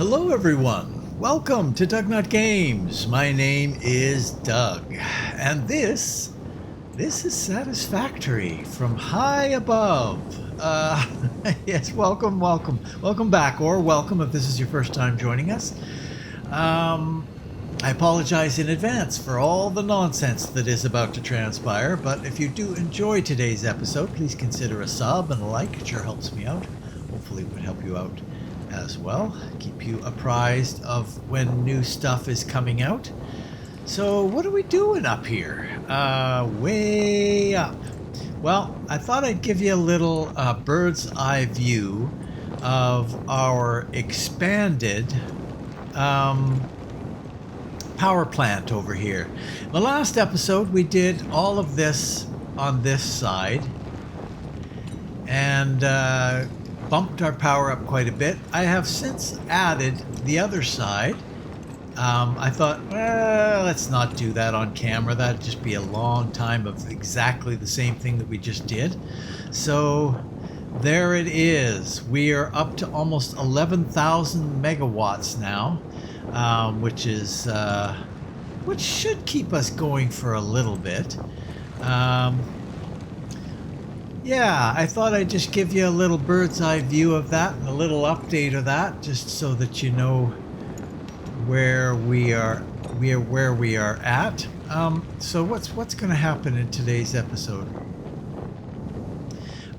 Hello everyone, welcome to DougNutGames. My name is Doug, and this is Satisfactory from high above. Yes, welcome back, or welcome if this is your first time joining us. I apologize in advance for all the nonsense that is about to transpire, but if you do enjoy today's episode, please consider a sub and a like. It sure helps me out. Hopefully it would help you out as well. Keep you apprised of when new stuff is coming out. So what are we doing up here? Way up. Well, I thought I'd give you a little bird's eye view of our expanded power plant over here. The last episode we did all of this on this side and bumped our power up quite a bit. I have since added the other side. I thought, well, let's not do that on camera. That'd just be a long time of exactly the same thing that we just did. So there it is. We are up to almost 11,000 megawatts now. Which should keep us going for a little bit. Yeah, I thought I'd just give you a little bird's eye view of that and a little update of that, just so that you know where we are at. So what's going to happen in today's episode?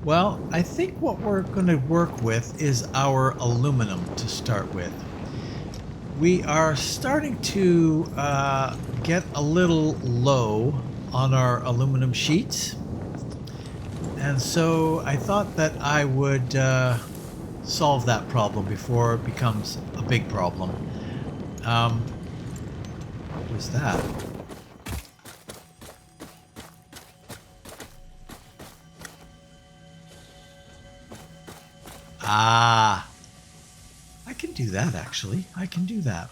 Well, I think what we're going to work with is our aluminum to start with. We are starting to get a little low on our aluminum sheets. And so I thought that I would solve that problem before it becomes a big problem. What was that? Ah! I can do that, actually. I can do that.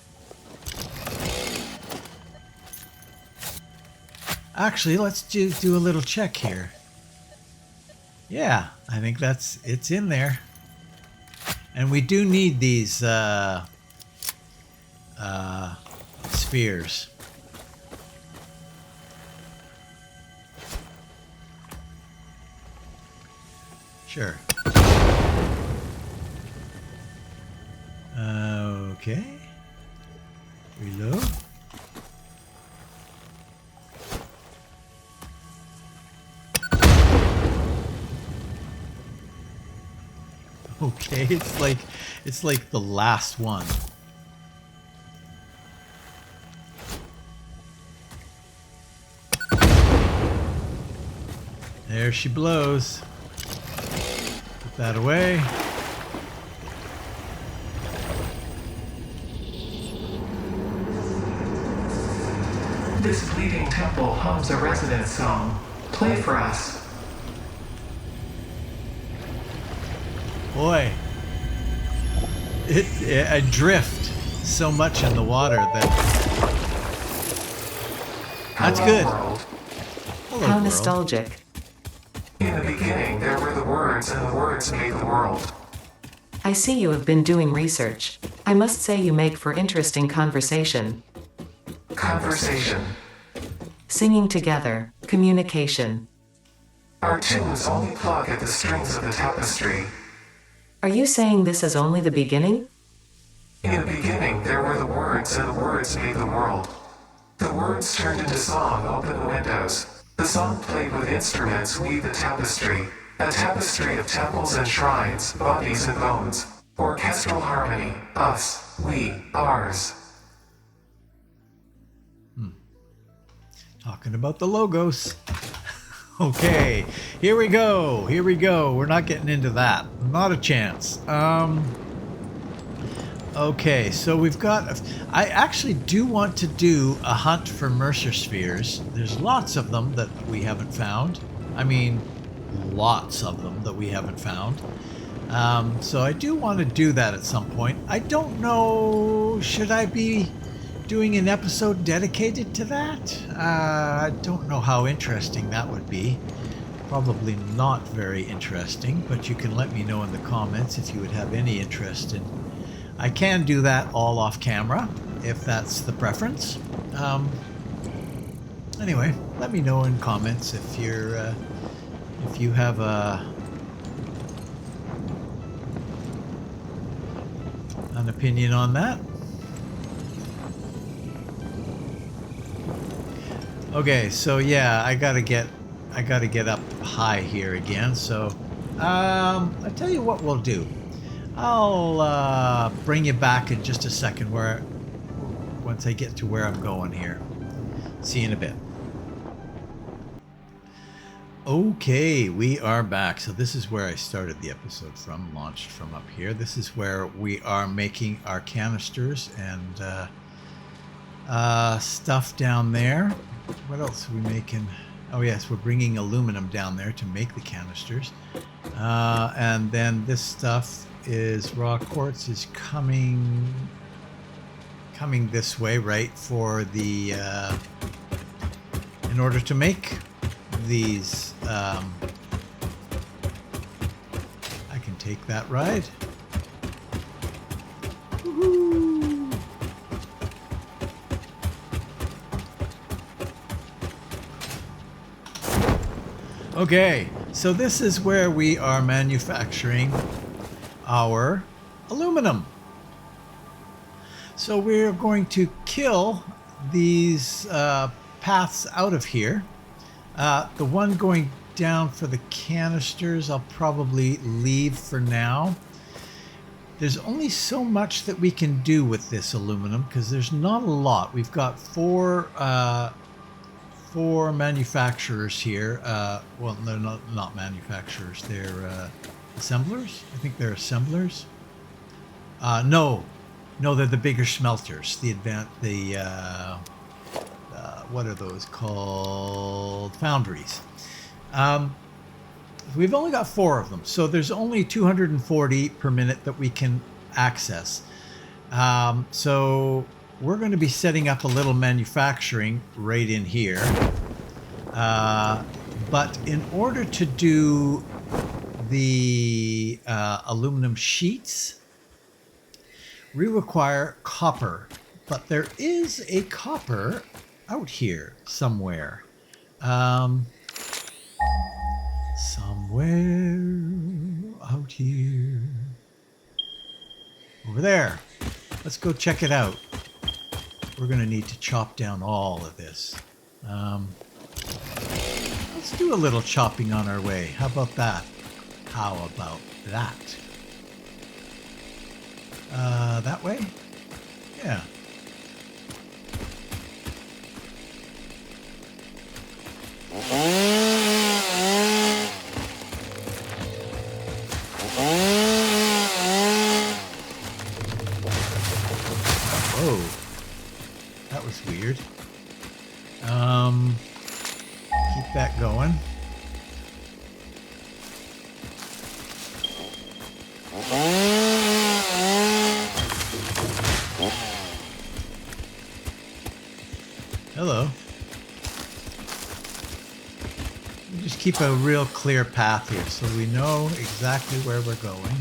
Actually, let's do a little check here. Yeah, I think it's in there. And we do need these spheres. Sure. Okay. Reload. Okay, it's like the last one. There she blows. Put that away. This bleeding temple hums a resident song. Play for us. Boy, it adrift so much in the water that that's Hello, good. World. Hello, How world. nostalgic. In the beginning, there were the words, and the words made the world. I see you have been doing research. I must say you make for interesting conversation. Conversation. Singing together. Communication. Our tunes only plug at the strings of the tapestry. Are you saying this is only the beginning? In the beginning, there were the words, and the words made the world. The words turned into song, open the windows. The song played with instruments, weave the tapestry. A tapestry of temples and shrines, bodies and bones. Orchestral harmony. Us. We. Ours. Talking about the logos. Okay, here we go. We're not getting into that. Not a chance. Okay, so we've got... I actually do want to do a hunt for Mercer spheres. There's lots of them that we haven't found. I mean, lots of them that we haven't found. So I do want to do that at some point. I don't know... Should I be doing an episode dedicated to that? I don't know how interesting that would be. Probably not very interesting, but you can let me know in the comments if you would have any interest in I can do that all off camera if that's the preference. Anyway, let me know in comments if you have an opinion on that. Okay, so yeah, I gotta get up high here again. So I tell you what we'll do. I'll bring you back in just a second once I get to where I'm going here. See you in a bit. Okay, we are back. So this is where I started the episode from, launched from up here. This is where we are making our canisters and stuff down there. What else are we making? Oh yes, we're bringing aluminum down there to make the canisters. And then this stuff is raw quartz is coming this way, right, for the in order to make these. I can take that ride. Woohoo! Okay, so this is where we are manufacturing our aluminum. So we're going to kill these paths out of here. The one going down for the canisters I'll probably leave for now. There's only so much that we can do with this aluminum because there's not a lot. We've got four manufacturers here. Well, they're not manufacturers. They're assemblers. I think they're assemblers. No, they're the bigger smelters. What are those called? Foundries. We've only got 4 of them, so there's only 240 per minute that we can access. So we're going to be setting up a little manufacturing right in here. But in order to do the aluminum sheets, we require copper. But there is a copper out here somewhere. Somewhere out here. Over there. Let's go check it out. We're going to need to chop down all of this. Let's do a little chopping on our way. How about that? How about that? That way? Yeah. Whoa. That was weird. Keep that going. Hello. We just keep a real clear path here so we know exactly where we're going.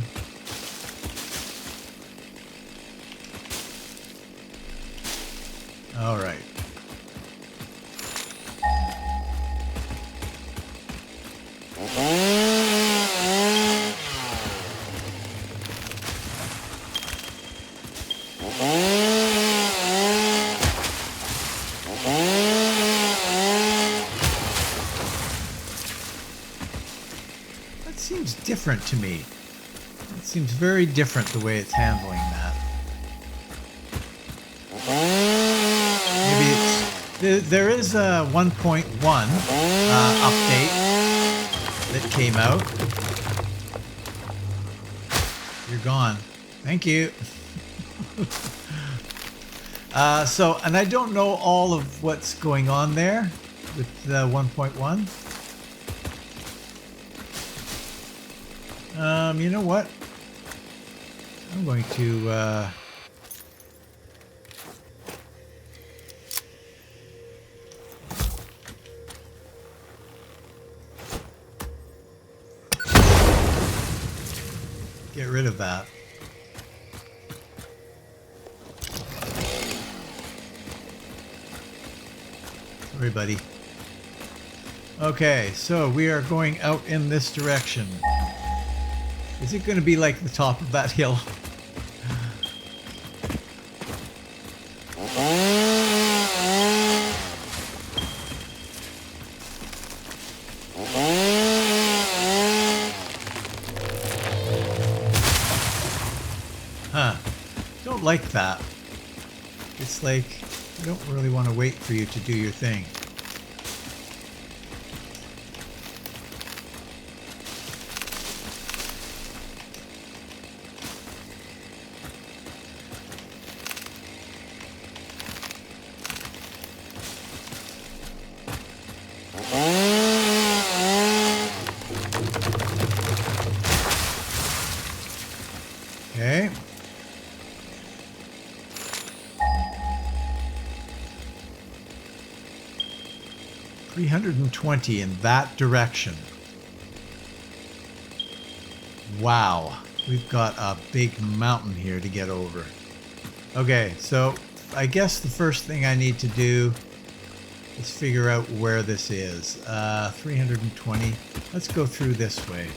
All right. That seems different to me. It seems very different the way it's handling that. Maybe it's... There is a 1.1 update that came out. You're gone. Thank you. And I don't know all of what's going on there with the 1.1. You know what? I'm going to get rid of that. Sorry, buddy. Okay, so we are going out in this direction. Is it going to be like the top of that hill? Huh. Don't like that. It's like, I don't really want to wait for you to do your thing. Okay. $320 in that direction. Wow. We've got a big mountain here to get over. Okay, so I guess the first thing I need to do is figure out where this is. 320. Let's go through this way.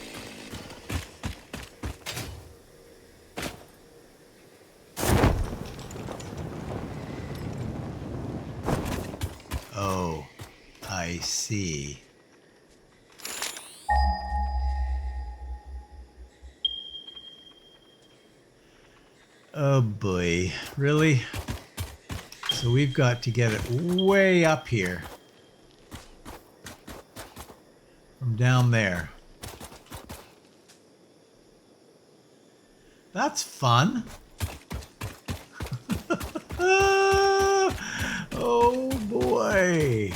Oh, I see. Oh boy, really? So we've got to get it way up here. From down there. That's fun. Oh boy.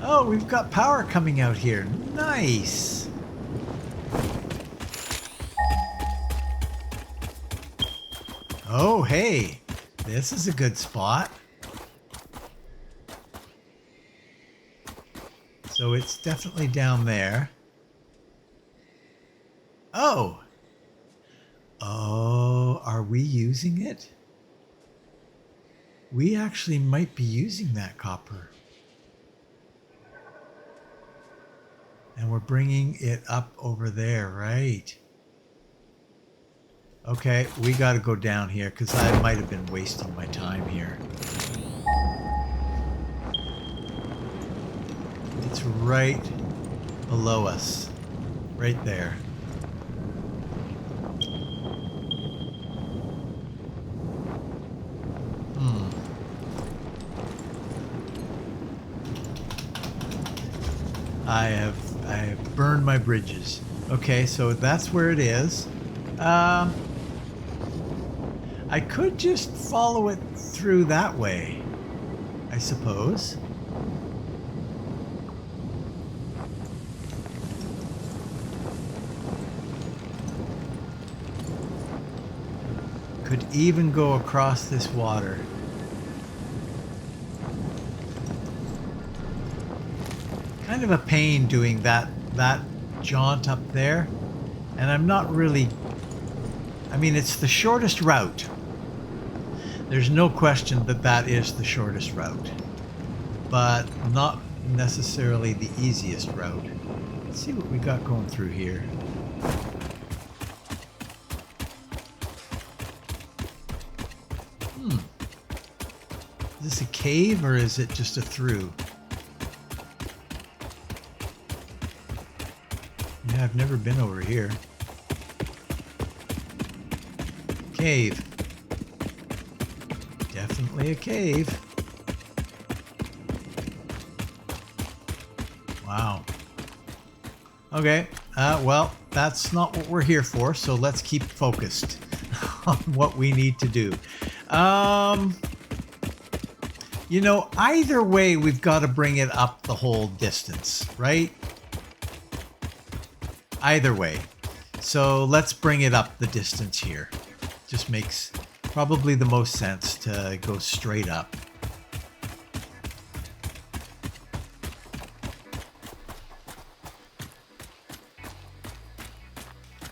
Oh, we've got power coming out here. Nice. Oh, hey. This is a good spot. So it's definitely down there. Oh. Oh, are we using it? We actually might be using that copper. And we're bringing it up over there, right? Okay, we got to go down here because I might have been wasting my time here. It's right below us. Right there. I have burned my bridges. Okay, so that's where it is. I could just follow it through that way, I suppose. Could even go across this water. Kind of a pain doing that jaunt up there, and I'm not really, I mean, it's the shortest route. There's no question that that is the shortest route, but not necessarily the easiest route. Let's see what we got going through here. Is this a cave or is it just a through? Yeah, I've never been over here. Cave. Definitely a cave. Wow. Okay, well, that's not what we're here for, so let's keep focused on what we need to do. You know, either way, we've got to bring it up the whole distance, right? Either way. So let's bring it up the distance here. Just makes probably the most sense to go straight up.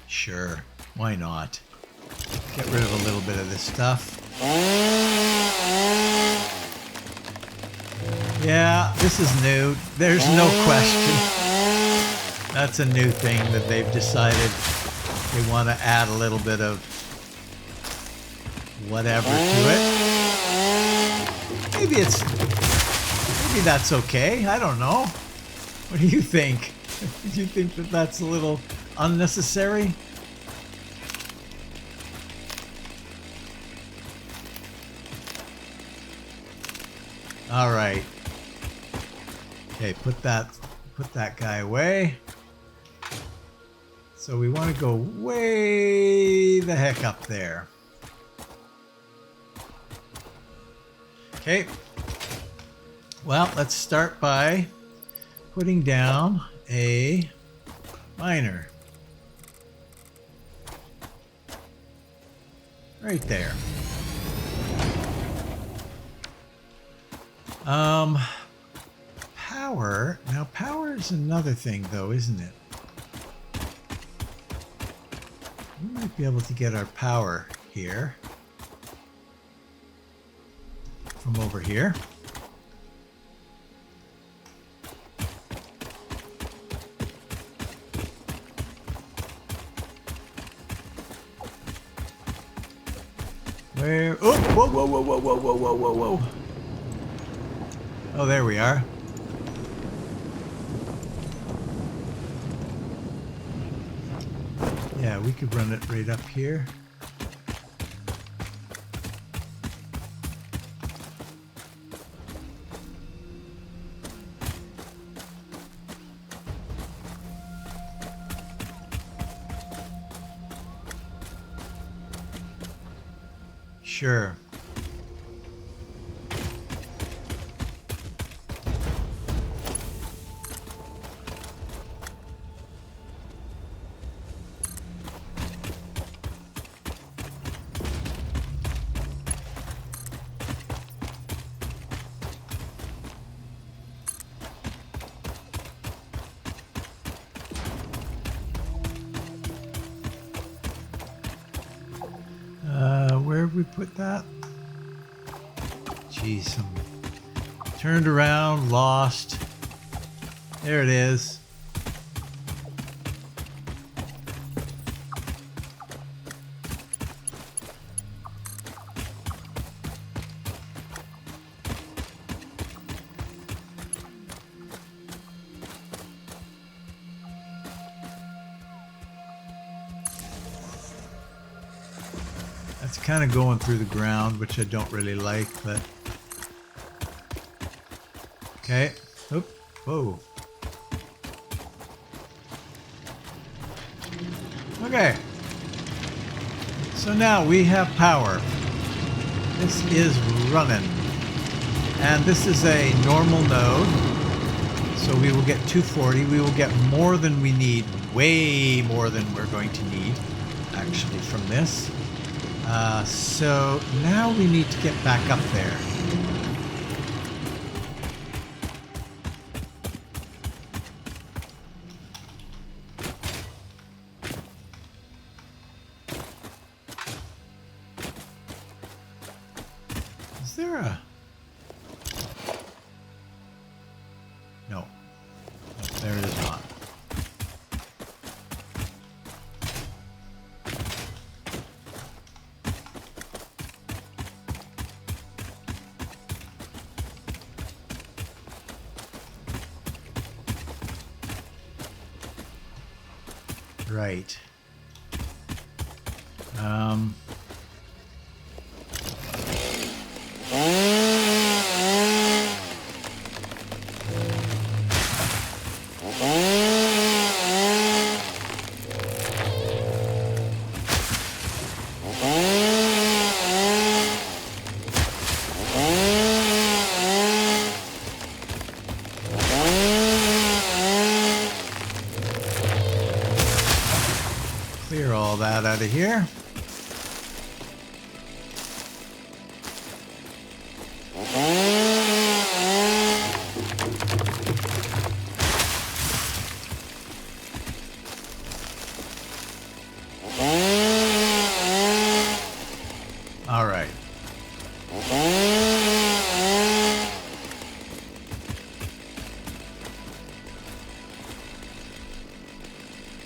Sure, why not? Get rid of a little bit of this stuff. Yeah, this is new. There's no question. That's a new thing that they've decided they want to add a little bit of whatever to it. Maybe that's okay. I don't know. What do you think? Do you think that that's a little unnecessary? All right. Okay, put that guy away. So we want to go way the heck up there. Okay. Well, let's start by putting down a miner. Right there. Power. Now, power is another thing, though, isn't it? We might be able to get our power here from over here. Where? Oh! Whoa! Whoa! Whoa! Whoa! Whoa! Whoa! Whoa! Whoa! Whoa! Oh, there we are. Yeah, we could run it right up here. Sure. Where have we put that? Jeez, I'm turned around, lost. There it is. It's kind of going through the ground, which I don't really like, but... Okay. Oop. Whoa. Okay. So now we have power. This is running. And this is a normal node. So we will get 240. We will get more than we need. Way more than we're going to need, actually, from this. So now we need to get back up there. Is there a... No. There it is not. Right. Clear all that out of here. All right.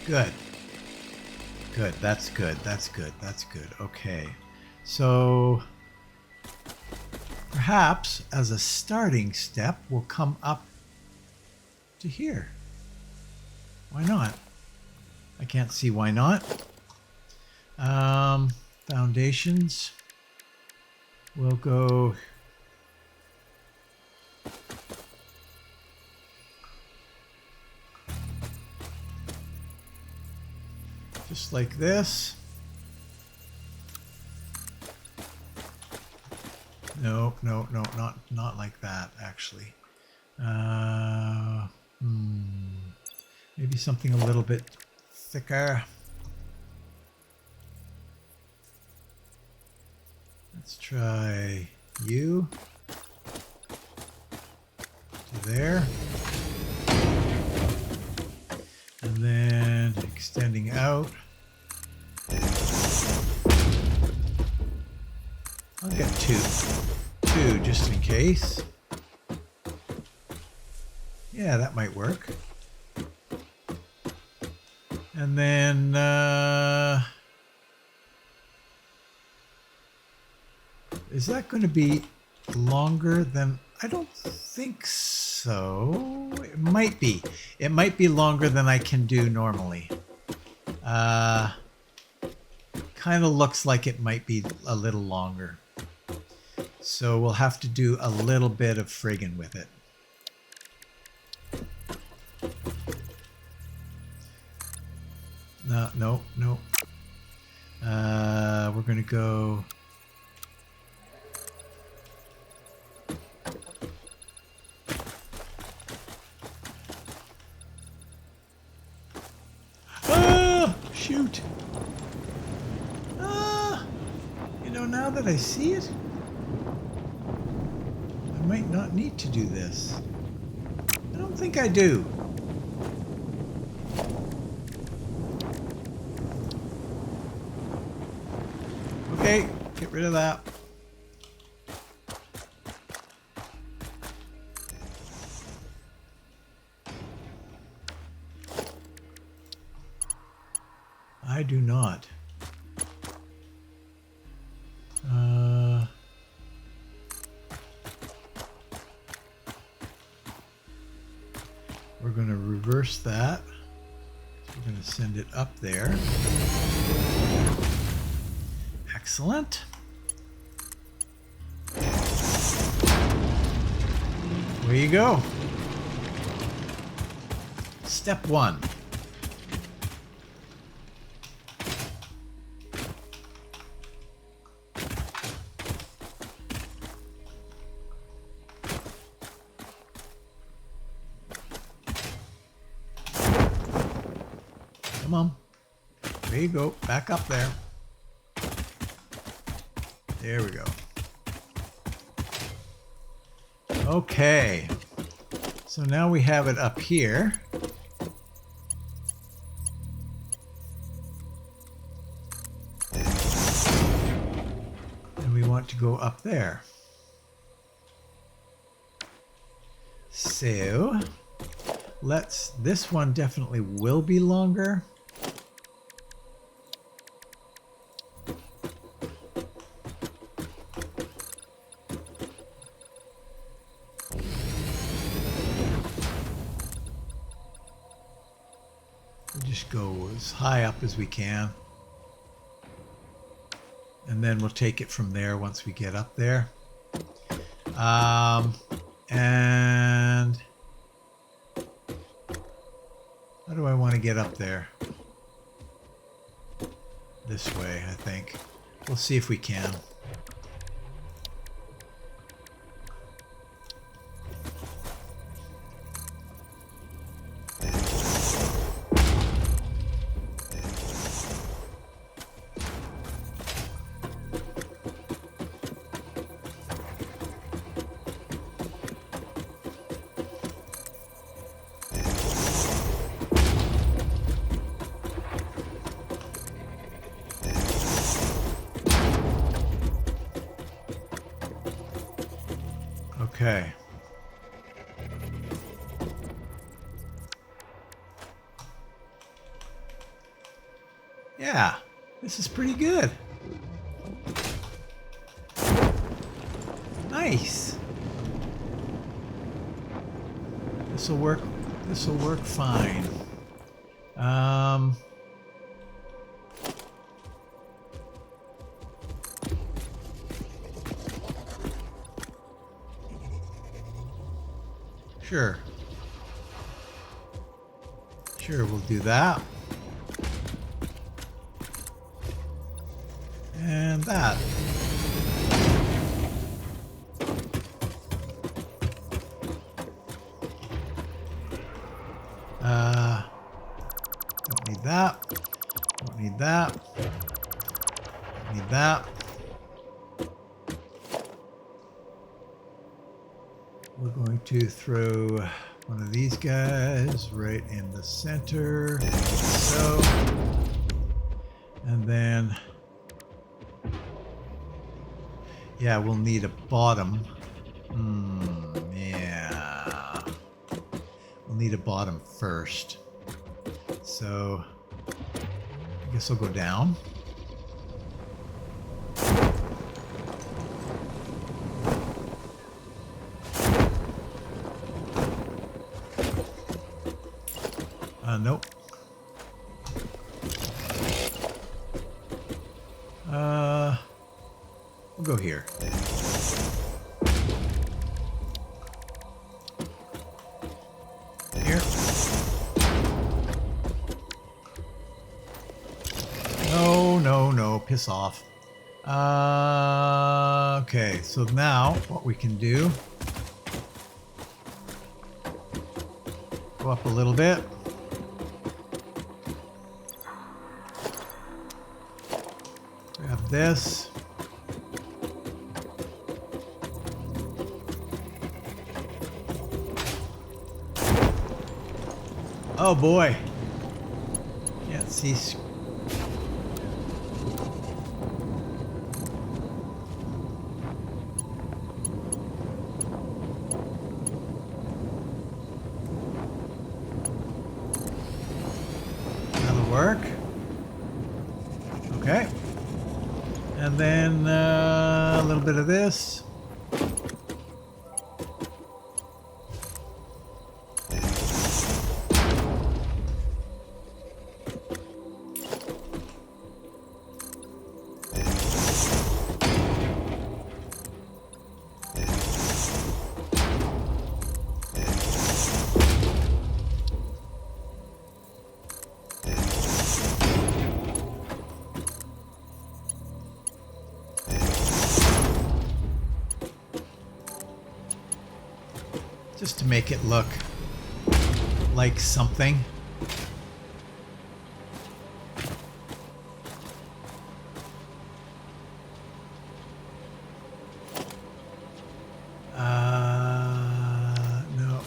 Good. Good. That's good. That's good. That's good. Okay. So perhaps as a starting step, we'll come up to here. Why not? I can't see why not. Foundations. We'll go just like this. No, not like that, actually. Maybe something a little bit thicker. Let's try you to there. And then extending out. I'll get two just in case. Yeah, that might work. And then is that going to be longer than... I don't think so. It might be. It might be longer than I can do normally. Kind of looks like it might be a little longer. So we'll have to do a little bit of friggin' with it. No. We're going to go... Shoot. You know, now that I see it, I might not need to do this. I don't think I do. Okay, get rid of that. I do not. We're going to reverse that. We're going to send it up there. Excellent. There you go. Step one. Come on. There you go. Back up there. There we go. Okay. So now we have it up here. And we want to go up there. So this one definitely will be longer. Go as high up as we can, and then we'll take it from there once we get up there. And how do I want to get up there? This way, I think. We'll see if we can. Yeah, this is pretty good. Nice. This will work. This will work fine. Sure. Sure, we'll do that. And that. Don't need that. Don't need that. Don't need that. We're going to throw one of these guys right in the center, like so. And then, yeah, we'll need a bottom. Yeah. We'll need a bottom first. So, I guess I'll go down. Nope. We'll go here. Here. No, no, no. Piss off. Okay, so now what we can do, go up a little bit. Grab this. Oh boy. Can't see. That'll work. Okay. And then a little bit of this. Just to make it look like something. No,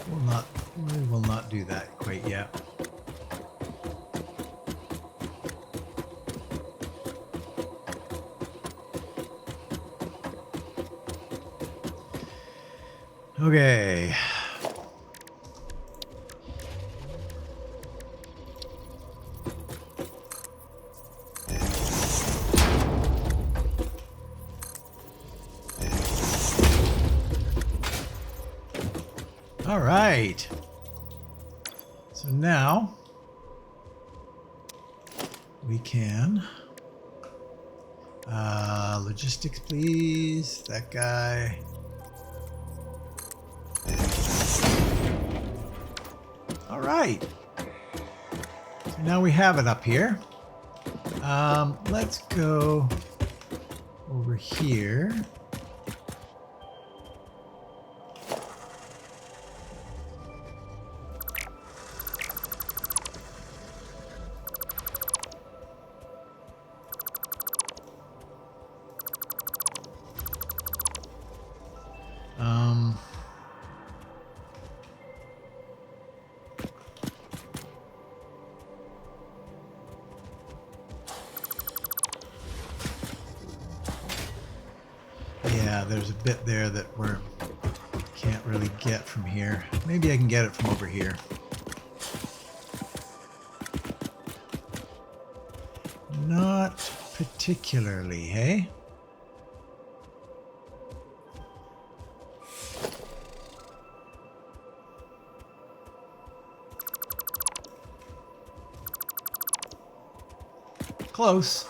we will not do that quite yet. Okay. All right. So now we can logistics, please. That guy. All right. So now we have it up here. Let's go over here. Yeah, there's a bit there that we can't really get from here. Maybe I can get it from over here. Not particularly, hey? Close.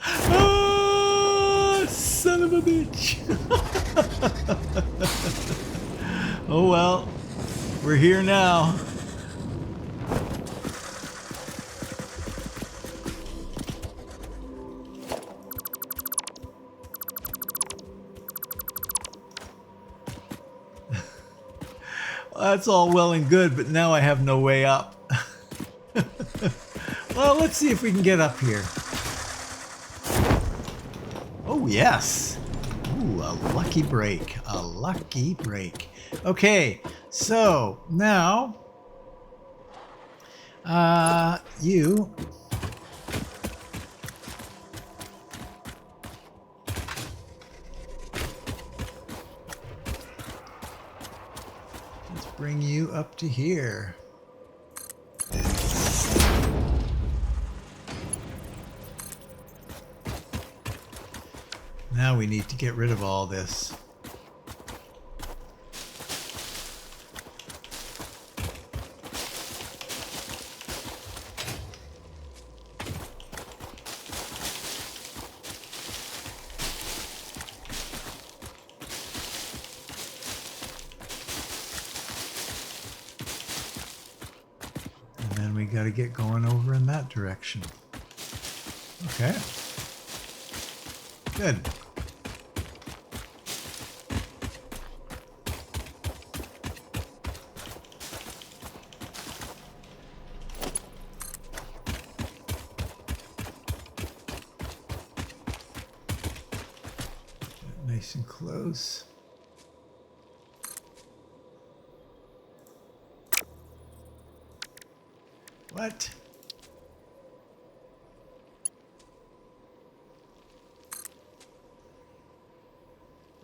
Ah, son of a bitch. Oh well, we're here now. That's all well and good, but now I have no way up. Well, let's see if we can get up here. Oh, yes. Ooh, a lucky break. A lucky break. Okay, so now you let's bring you up to here. Now we need to get rid of all this. And then we got to get going over in that direction. Okay. Good. Nice and close. What?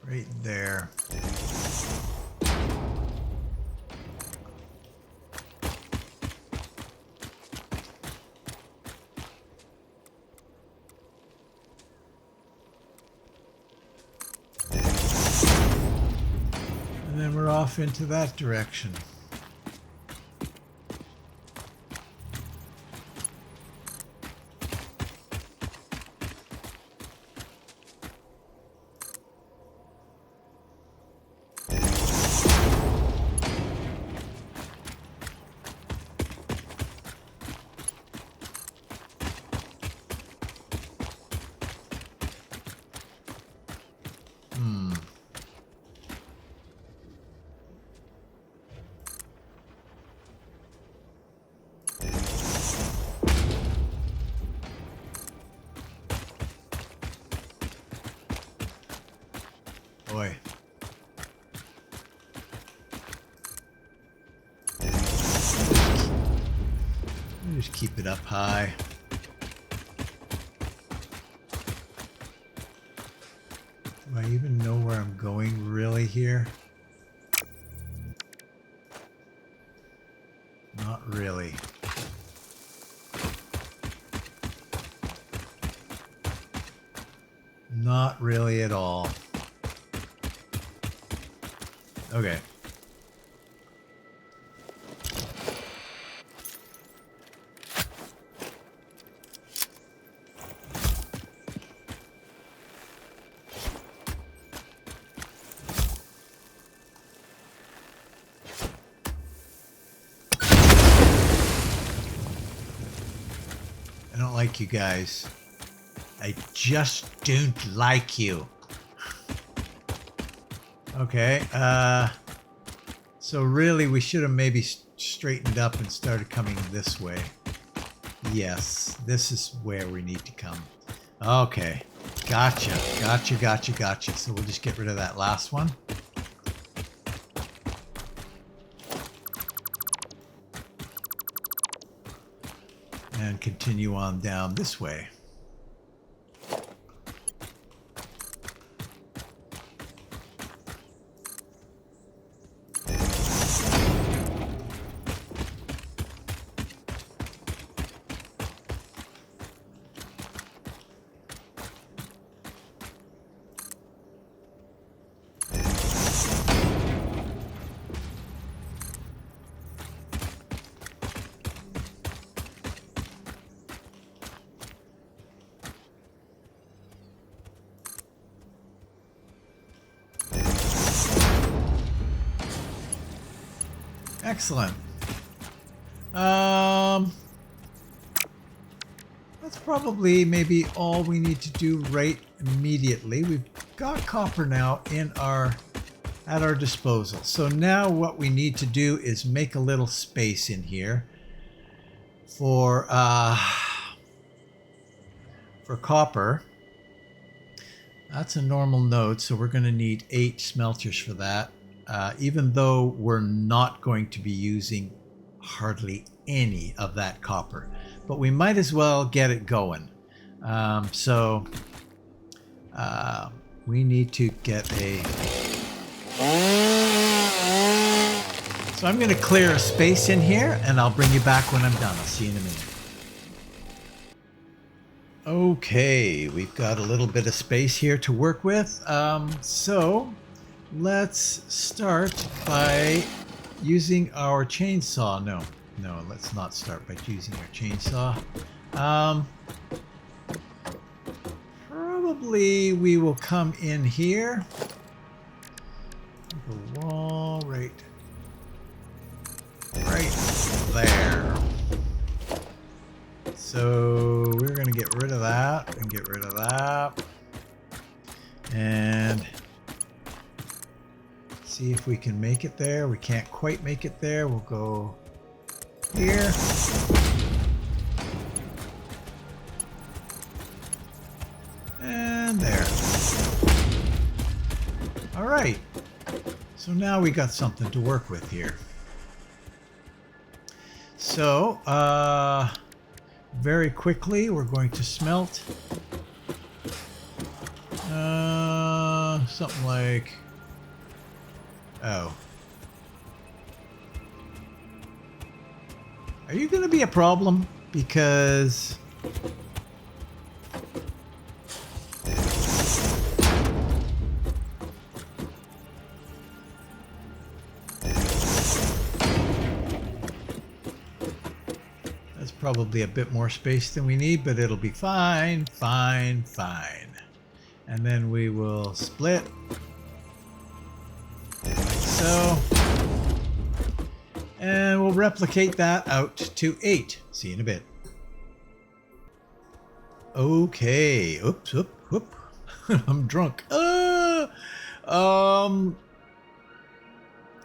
Right there. And then we're off into that direction. Boy. Just keep it up high. Do I even know where I'm going really here? Not really. Not really at all. Okay. I don't like you guys. I just don't like you. Okay, so really we should have maybe straightened up and started coming this way. Yes, this is where we need to come. Okay, gotcha. So we'll just get rid of that last one. And continue on down this way. Excellent. That's probably maybe all we need to do right immediately. We've got copper now at our disposal. So now what we need to do is make a little space in here for copper. That's a normal node, so we're going to need 8 smelters for that, even though we're not going to be using hardly any of that copper. But we might as well get it going. So we need to get a... So I'm going to clear a space in here, and I'll bring you back when I'm done. I'll see you in a minute. Okay, we've got a little bit of space here to work with. So let's start by using our chainsaw. No, let's not start by using our chainsaw. Probably we will come in here. The wall right there. So we're going to get rid of that and get rid of that. And see if we can make it there. We can't quite make it there. We'll go here. And there. All right. So now we got something to work with here. So, very quickly, we're going to smelt something like, oh. Are you going to be a problem? Because that's probably a bit more space than we need, but it'll be fine, fine, fine. And then we will split like so. And we'll replicate that out to 8. See you in a bit. Okay. Oops, whoop. I'm drunk.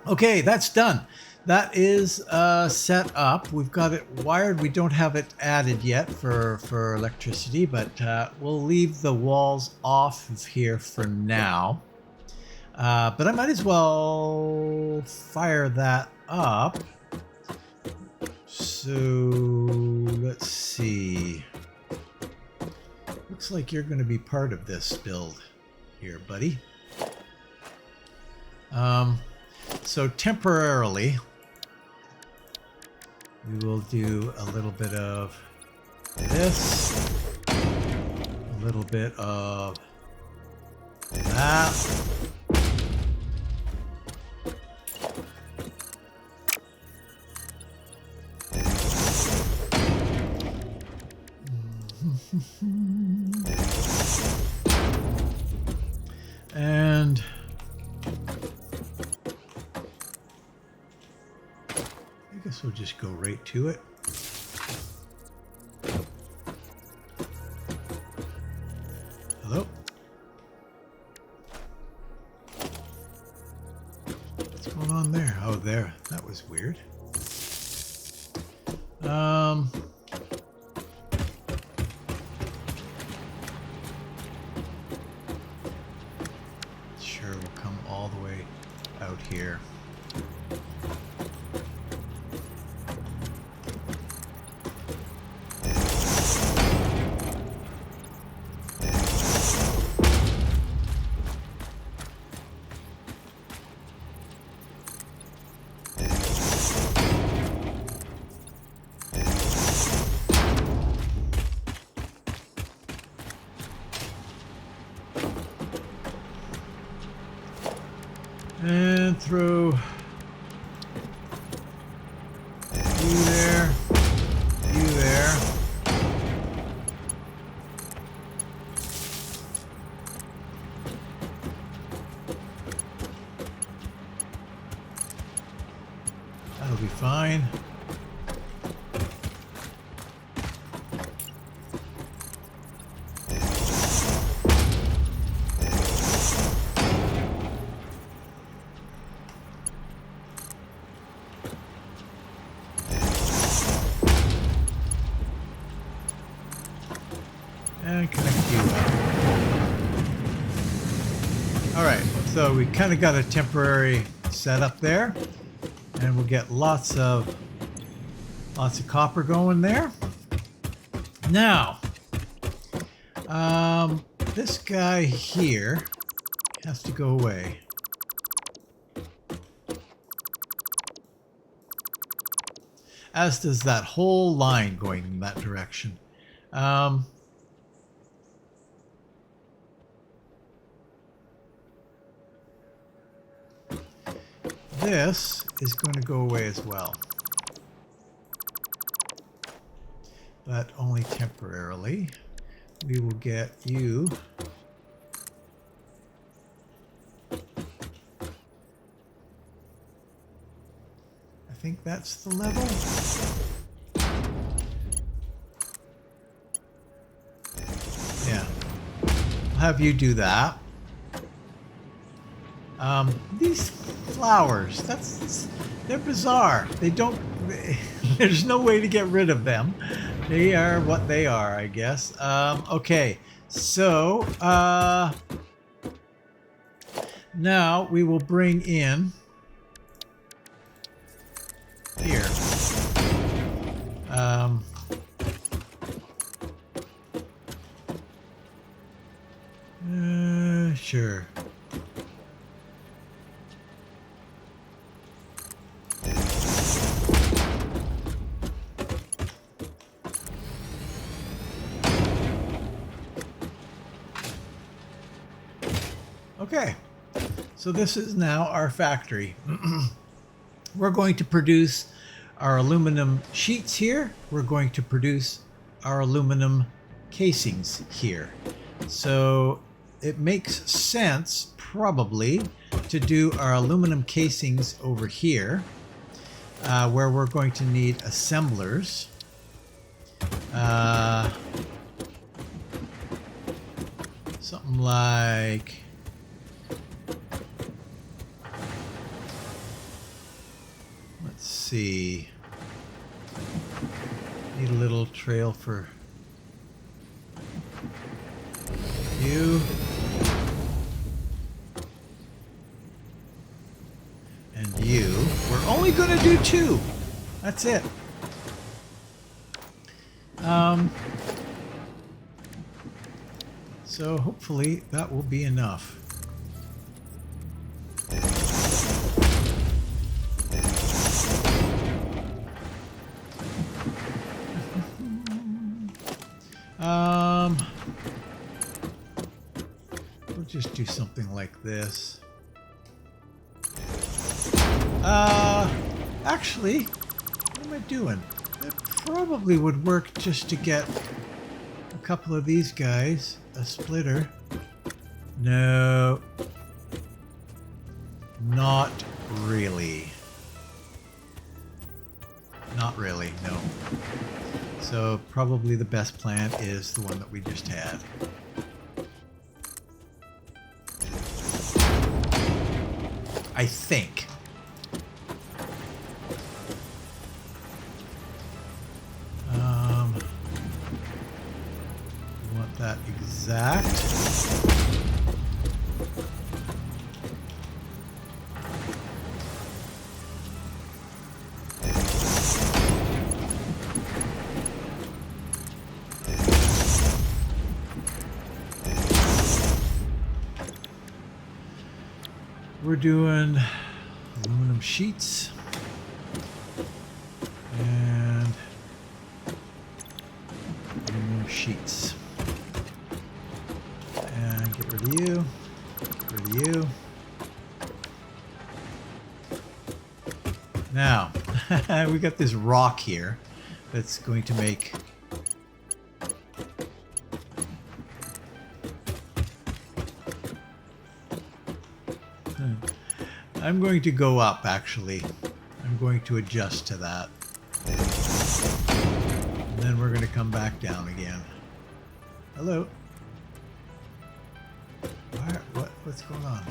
Okay, that's done. That is set up. We've got it wired. We don't have it added yet for electricity, but we'll leave the walls off of here for now. But I might as well fire that up. So let's see. Looks like you're going to be part of this build here, buddy. So temporarily, we will do a little bit of this, a little bit of that. And I guess we'll just go right to it. Hello? What's going on there? Oh, there. That was weird. Sure, we'll come all the way out here. And throw you there, you there. That'll fine. And connect you up. Alright, so we kind of got a temporary setup there. And we'll get lots of copper going there. Now, this guy here has to go away. As does that whole line going in that direction. This is going to go away as well. But only temporarily. We will get you. I think that's the level. Yeah. I'll have you do that. These flowers, they're bizarre. They don't, there's no way to get rid of them. They are what they are, I guess. Okay, so, now we will bring in here. Sure. Okay, so this is now our factory. We're going to produce our aluminum sheets here. We're going to produce our aluminum casings here. So it makes sense, probably, to do our aluminum casings over here, where we're going to need assemblers. Something like... Let's see. Need a little trail for you. And you. We're only going to do 2. That's it. So hopefully that will be enough. We'll just do something like this. Actually, what am I doing? It probably would work just to get a couple of these guys a splitter. No. Not really. Not really, no. So probably the best plan is the one that we just had. I think. We want that exact. We're doing aluminum sheets and aluminum sheets. And get rid of you, get rid of you. Now, we got this rock here that's going to make I'm going to go up, actually. I'm I'm going to adjust to that. And then we're going to come back down again. Hello. What's going on?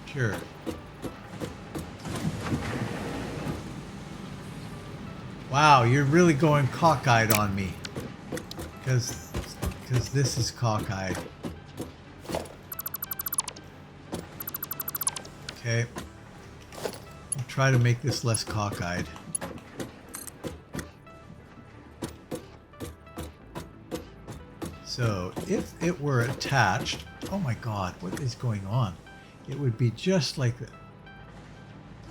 Sure. Wow, you're really going cockeyed on me. Because this is cockeyed. Okay. I'll try to make this less cockeyed. So, if it were attached... Oh my god, what is going on? It would be just like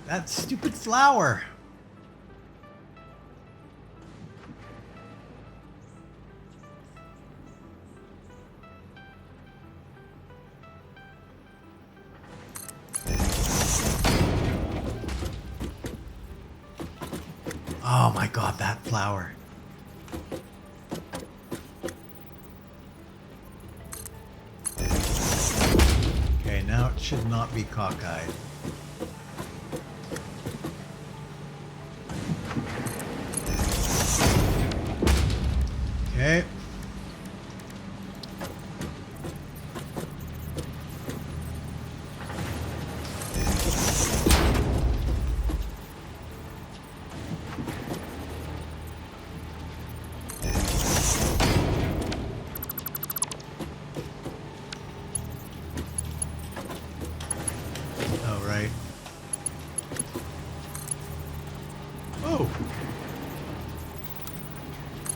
that stupid flower. Oh my god, that flower. Okay, now it should not be cockeyed. Okay. Oh.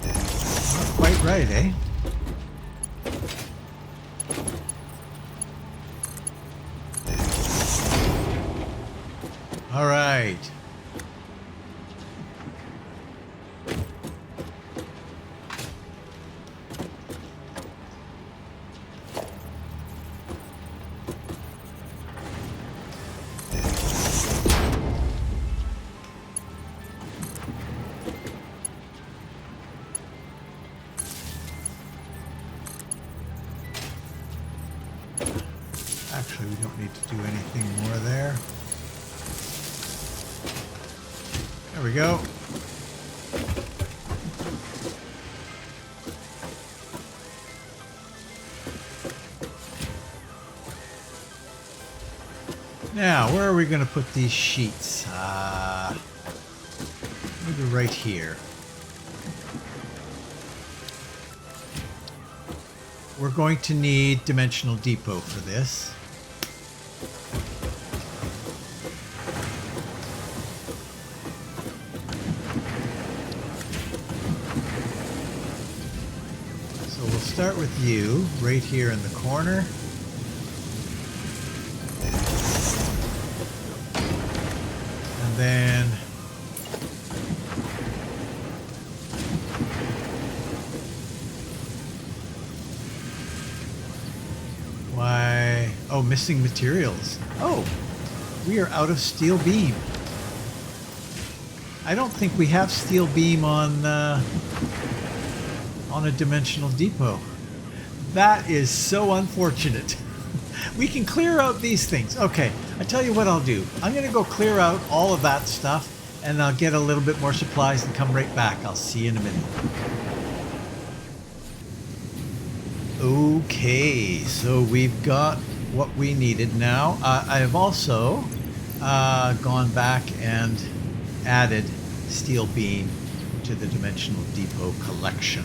Not quite right, eh? All right. Actually, we don't need to do anything more there. There we go. Now, where are we going to put these sheets? Maybe right here. We're going to need Dimensional Depot for this. So we'll start with you right here in the corner. And then why? Oh, missing materials. Oh, we are out of steel beam. I don't think we have steel beam on a Dimensional Depot. That is so unfortunate. We can clear out these things. Okay, I tell you what I'll do. I'm going to go clear out all of that stuff, and I'll get a little bit more supplies and come right back. I'll see you in a minute. Okay, so we've got what we needed now. I have also gone back and added steel beam to the Dimensional Depot collection.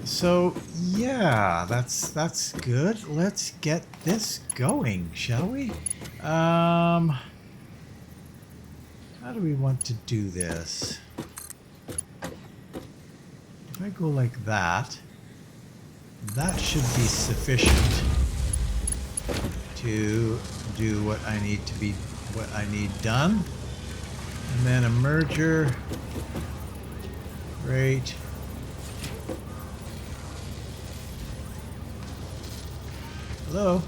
So yeah, that's good. Let's get this going, shall we? How do we want to do this? If I go like that, that should be sufficient to do what I need done. And then a merger. Great. Hello?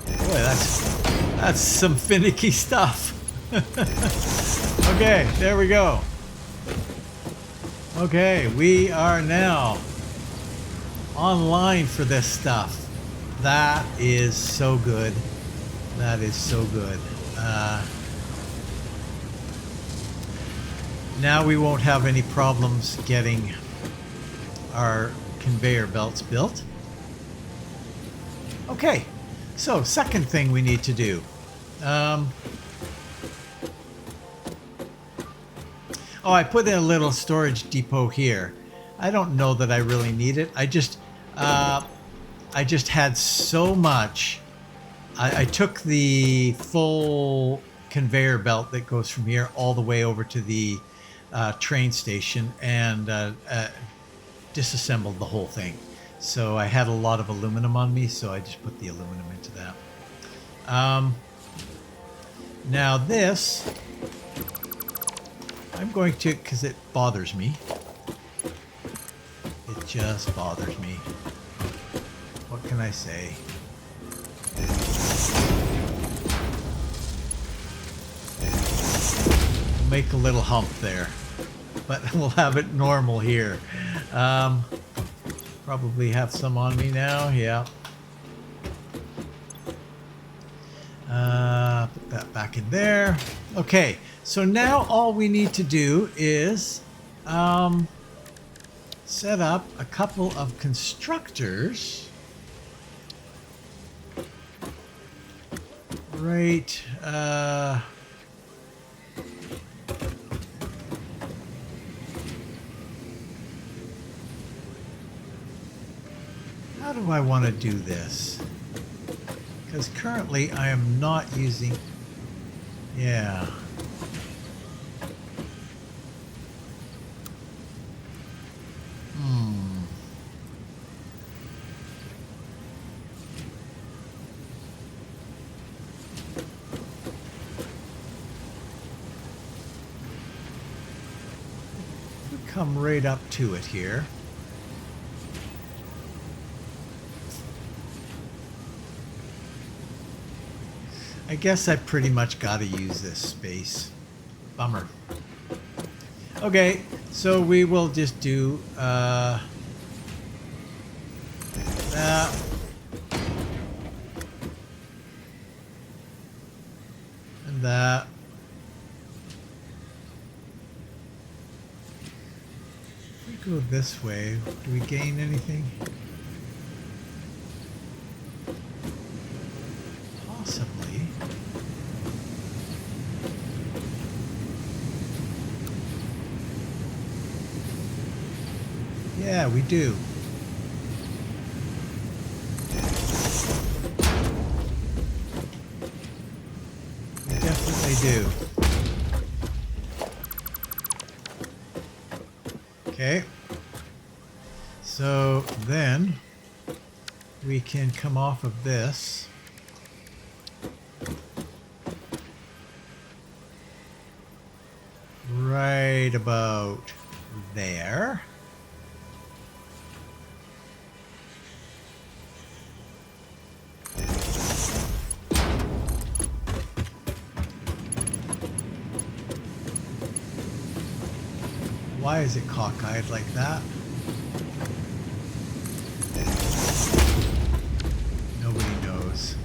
Boy, that's some finicky stuff. Okay, there we go. Okay, we are now online for this stuff. That is so good. That is so good. Now we won't have any problems getting our conveyor belts built. Okay, so second thing we need to do. Oh, I put in a little storage depot here. I don't know that I really need it. I just had so much. I took the full conveyor belt that goes from here all the way over to the train station and disassembled the whole thing. So I had a lot of aluminum on me, so I just put the aluminum into that. Now this, I'm going to, because it bothers me. It just bothers me. What can I say? We'll make a little hump there, but we'll have it normal here. Probably have some on me now, yeah. Put that back in there. Okay, so now all we need to do is set up a couple of constructors. Right, how do I want to do this? Because currently I am not using... Yeah. Come right up to it here. I guess I pretty much got to use this space. Bummer. Okay, so we will just do that. And that. If we go this way, do we gain anything? Possibly. Yeah, we do. We definitely do. Okay. So then we can come off of this. Right about there. Why is it cockeyed like that? Nobody knows.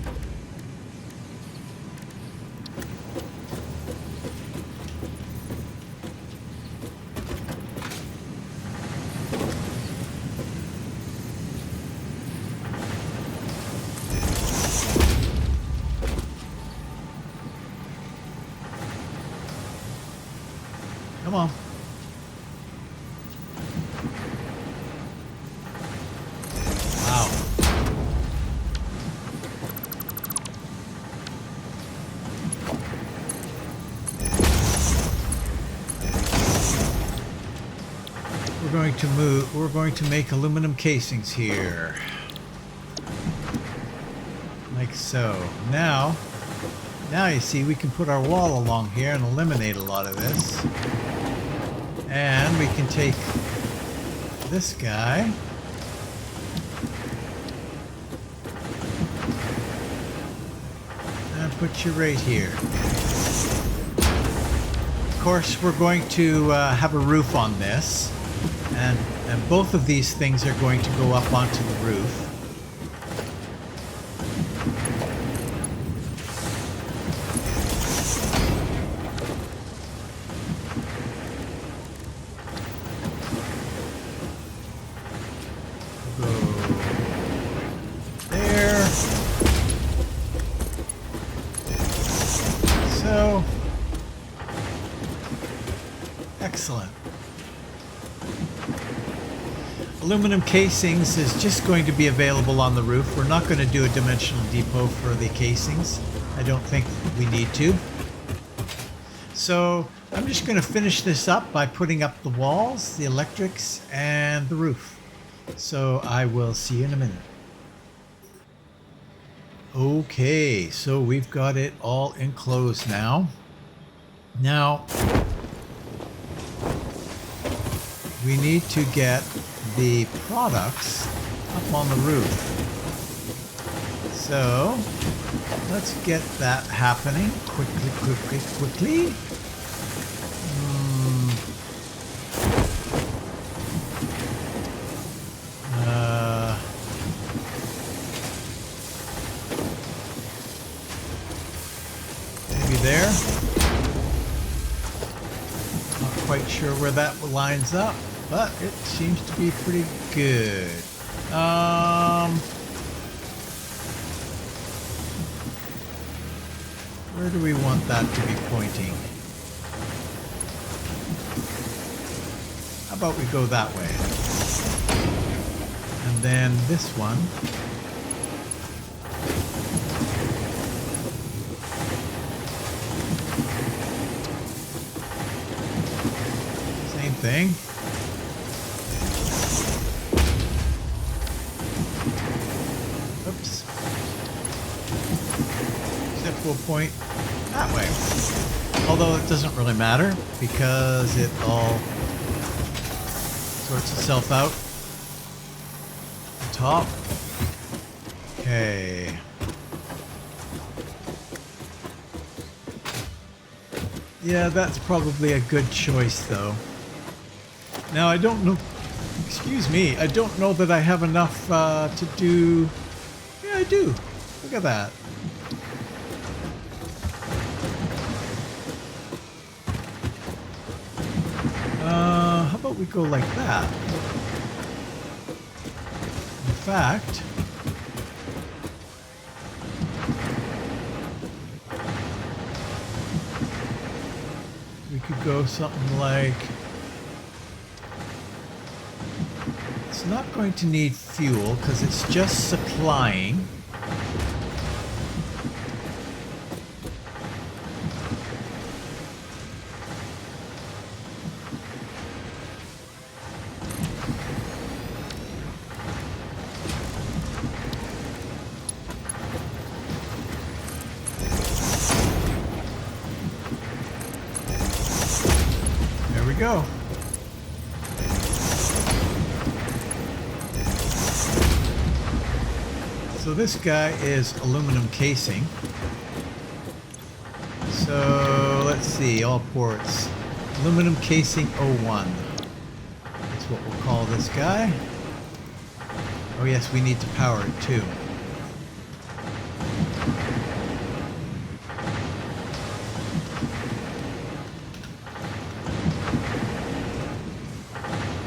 Come on. We're going to make aluminum casings here. Like so. Now you see we can put our wall along here and eliminate a lot of this. And we can take this guy. And put you right here. Of course, we're going to have a roof on this. And both of these things are going to go up onto the roof. So, excellent. Aluminum casings is just going to be available on the roof. We're not going to do a dimensional depot for the casings. I don't think we need to. So I'm just going to finish this up by putting up the walls, the electrics, and the roof. So I will see you in a minute. Okay, so we've got it all enclosed now. Now, we need to get the products up on the roof. So, let's get that happening quickly. There. Not quite sure where that lines up, but it seems to be pretty good. Where do we want that to be pointing? How about we go that way? And then this one. Thing. Oops. Except we'll point that way. Although it doesn't really matter because it all sorts itself out. The top. Okay. Yeah, that's probably a good choice though. Now, I don't know, excuse me, I don't know that I have enough to do, yeah, I do. Look at that. How about we go like that? In fact, we could go something like, it's not going to need fuel because it's just supplying. There we go. So this guy is aluminum casing. So let's see, all ports. Aluminum casing 01. That's what we'll call this guy. Oh yes, we need to power it too.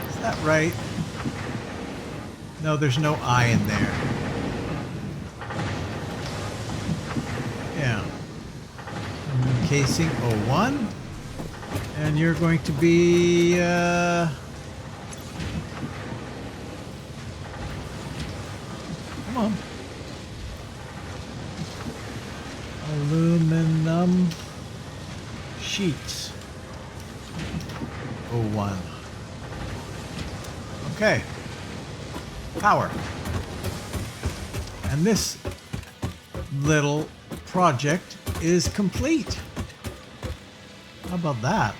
Is that right? No, there's no I in there. Yeah. Casing 01. And you're going to be come on. Aluminum sheets 01. Okay. Power. And this little project is complete. How about that?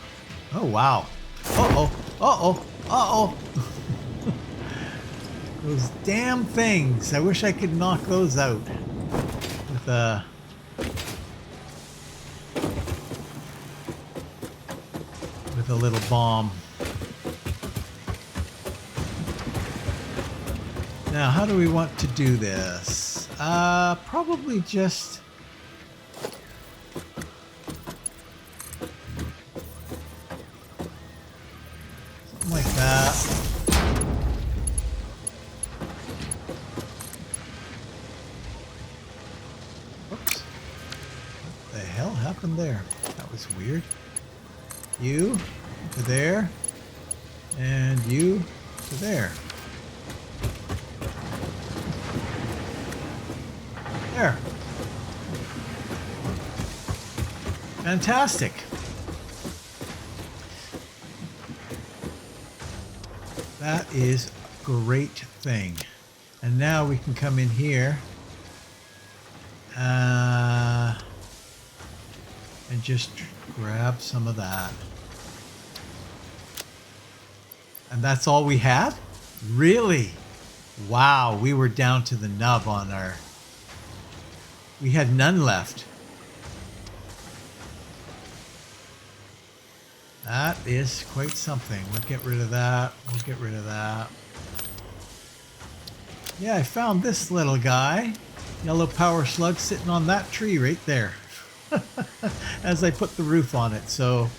Oh, wow. Uh-oh. Uh-oh. Uh-oh. Those damn things. I wish I could knock those out with a little bomb. Now, how do we want to do this? Probably just... something like that. Oops. What the hell happened there? That was weird. You to there. And you to there. There. Fantastic. That is a great thing. And now we can come in here and just grab some of that. And that's all we had? Really? Wow, we were down to the nub on our... We had none left. That is quite something. We'll get rid of that. We'll get rid of that. Yeah, I found this little guy. Yellow power slug sitting on that tree right there. As I put the roof on it. So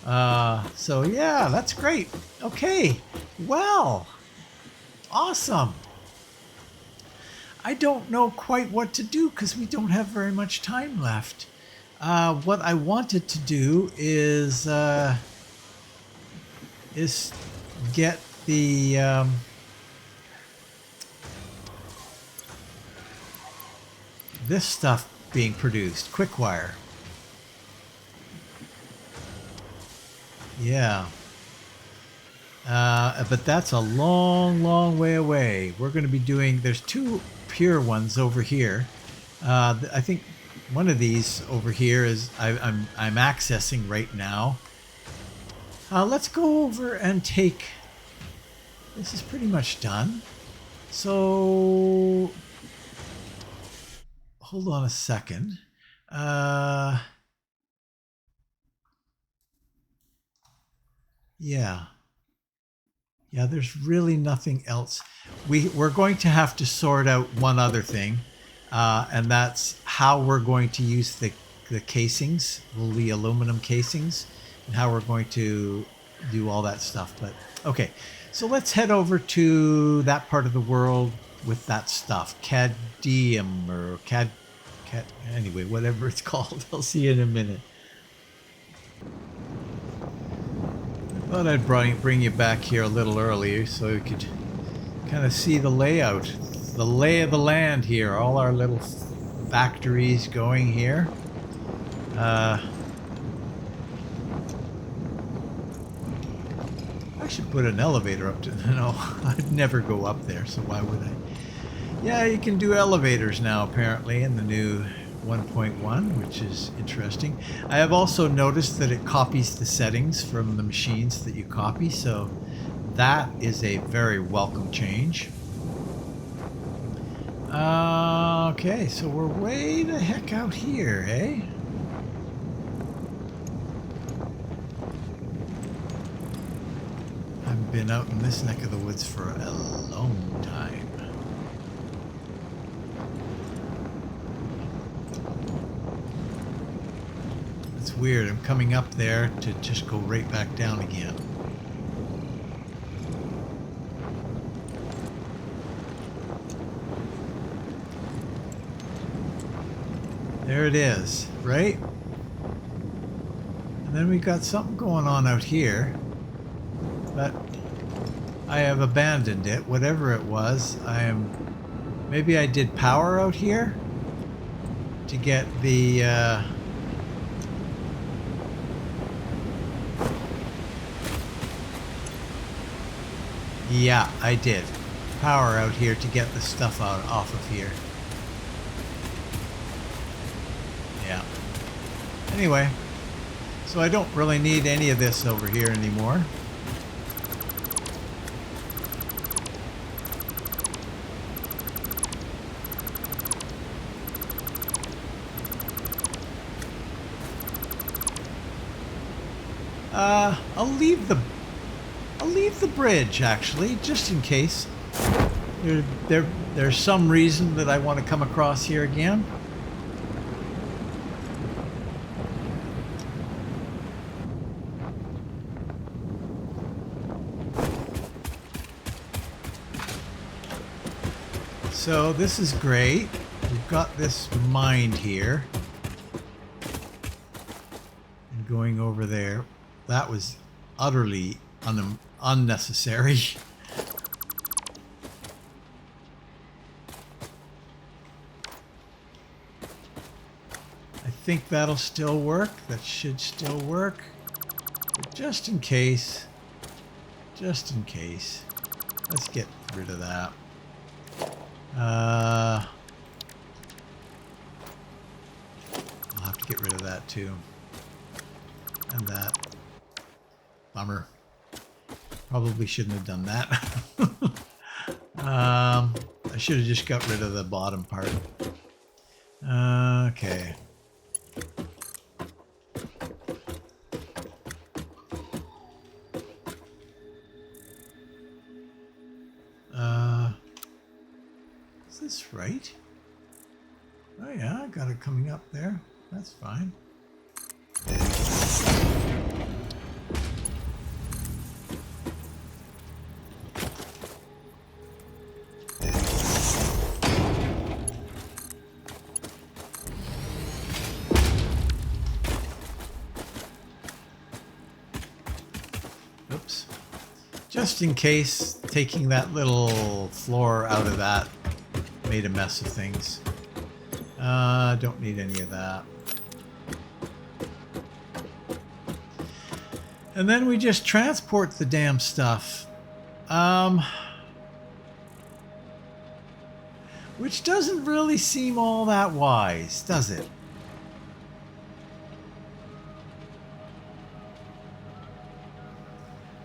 yeah, that's great. Okay. Well, awesome. I don't know quite what to do because we don't have very much time left. What I wanted to do is get the this stuff being produced, quick wire. Yeah. But that's a long, long way away. We're going to be doing, there's two pure ones over here. I think one of these over here is I'm accessing right now. Let's go over and take, this is pretty much done. So hold on a second. Yeah, there's really nothing else. We're going to have to sort out one other thing, and that's how we're going to use the casings, the aluminum casings, and how we're going to do all that stuff. But okay, so let's head over to that part of the world with that stuff. Cadmium or anyway, whatever it's called. I'll see you in a minute. Thought I'd bring you back here a little earlier so you could kind of see the layout, the lay of the land here. All our little factories going here. I should put an elevator up to... No, I'd never go up there, so why would I? Yeah, you can do elevators now apparently in the new 1.1, which is interesting. I have also noticed that it copies the settings from the machines that you copy, so that is a very welcome change. Okay, so we're way the heck out here, eh? I've been out in this neck of the woods for a long time. Weird. I'm coming up there to just go right back down again. There it is, right? And then we got something going on out here, but I have abandoned it, whatever it was. Maybe I did power out here to get the yeah, I did. Power out here to get the stuff off of here. Yeah. Anyway, so I don't really need any of this over here anymore. I'll leave the bridge, actually, just in case. There's some reason that I want to come across here again. So this is great. We've got this mined here. And going over there. That was utterly unnecessary. I think that'll still work. That should still work. But just in case, let's get rid of that. I'll have to get rid of that too. And that. Bummer. Probably shouldn't have done that. I should have just got rid of the bottom part. Okay. Is this right? Oh yeah, I got it coming up there. That's fine. Oops. Just in case taking that little floor out of that made a mess of things. Don't need any of that. And then we just transport the damn stuff. Which doesn't really seem all that wise, does it?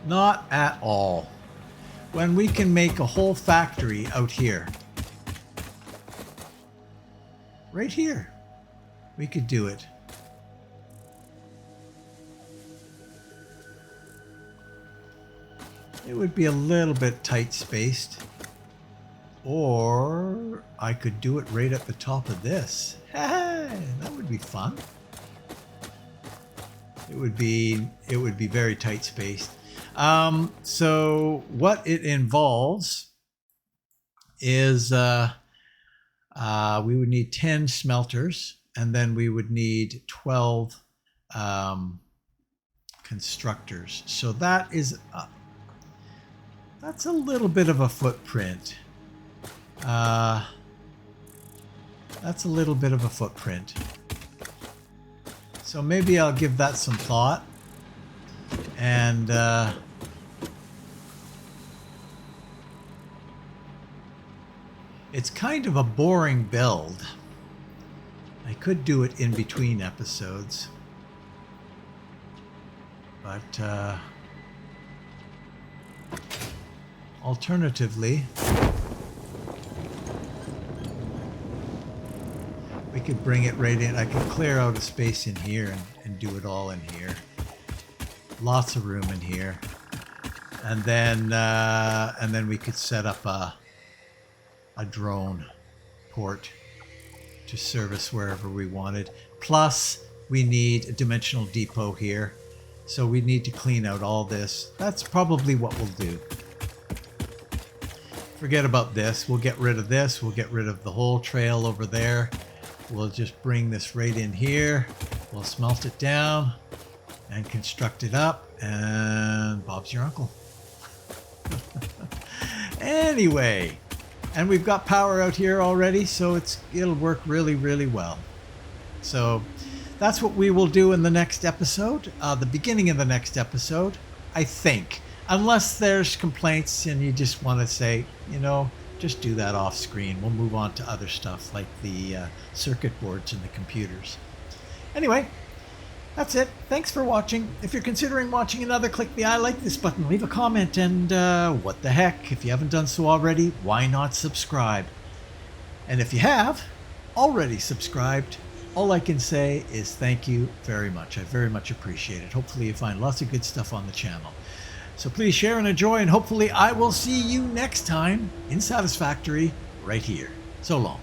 Not at all. When we can make a whole factory out here. Right here. We could do it. It would be a little bit tight spaced. Or I could do it right at the top of this. Hey, that would be fun. It would be very tight spaced. So what it involves is we would need 10 smelters, and then we would need 12 constructors. So that is that's a little bit of a footprint. That's a little bit of a footprint. So maybe I'll give that some thought. And it's kind of a boring build. I could do it in between episodes. But alternatively, we could bring it right in. I could clear out a space in here and do it all in here. Lots of room in here. And then we could set up a drone port to service wherever we wanted. Plus, we need a dimensional depot here. So we need to clean out all this. That's probably what we'll do. Forget about this. We'll get rid of this. We'll get rid of the whole trail over there. We'll just bring this right in here. We'll smelt it down and construct it up. And Bob's your uncle. Anyway, and we've got power out here already, so it'll work really, really well. So that's what we will do in the next episode, the beginning of the next episode, I think. Unless there's complaints and you just want to say, you know, just do that off screen. We'll move on to other stuff like the circuit boards and the computers. Anyway, that's it. Thanks for watching. If you're considering watching another, click the I like this button, leave a comment, and what the heck, if you haven't done so already, why not subscribe? And if you have already subscribed, all I can say is thank you very much. I very much appreciate it. Hopefully you find lots of good stuff on the channel. So please share and enjoy, and hopefully I will see you next time in Satisfactory right here. So long.